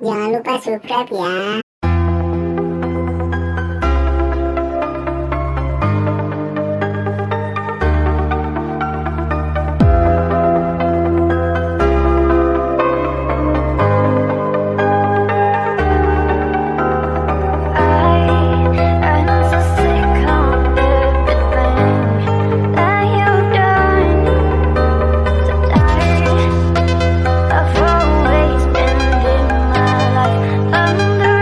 Jangan lupa subscribe ya. I've always been in my life under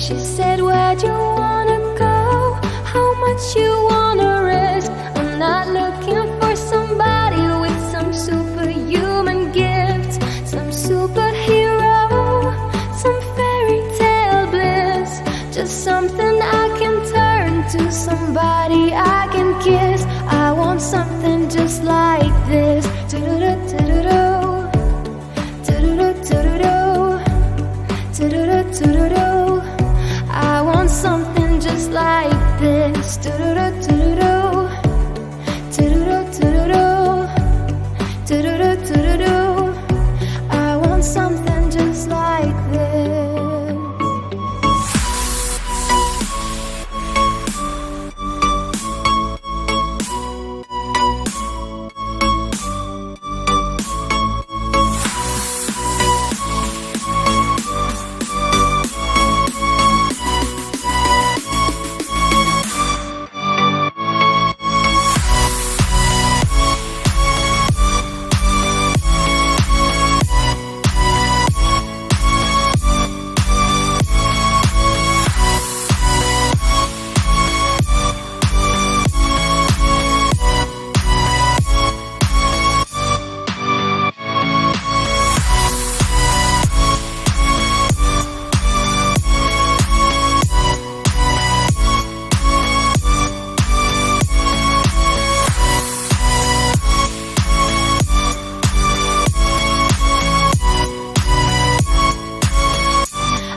She said, where'd you wanna go? How much you wanna risk? I'm not looking for somebody with some superhuman gifts, some superhero, some fairy tale bliss. Just something I can turn to, somebody I can kiss. I want something just like this. I want something just like this.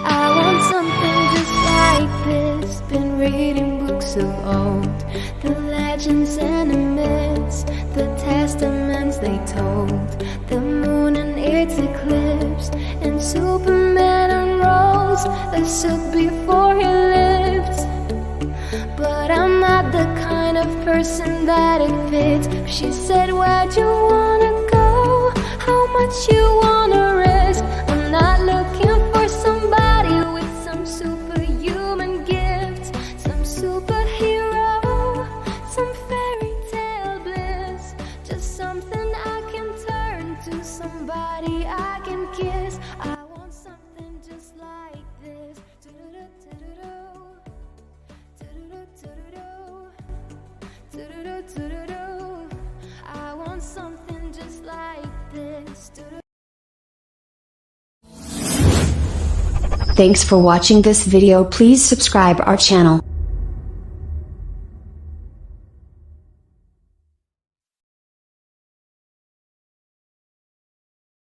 I want something just like this. Reading books of old, the legends and the myths, the testaments they told, the moon and its eclipse, and Superman unrolls a suit before he lived. But I'm not the kind of person that it fits. She said, where'd you wanna go? How much you wanna risk? I'm not looking for somebody with some superhuman gifts, some superhero, some fairy tale bliss. Just something I can turn to, somebody I can kiss. I want something just like this. I want something just like this. Thanks for watching this video. Please subscribe our channel.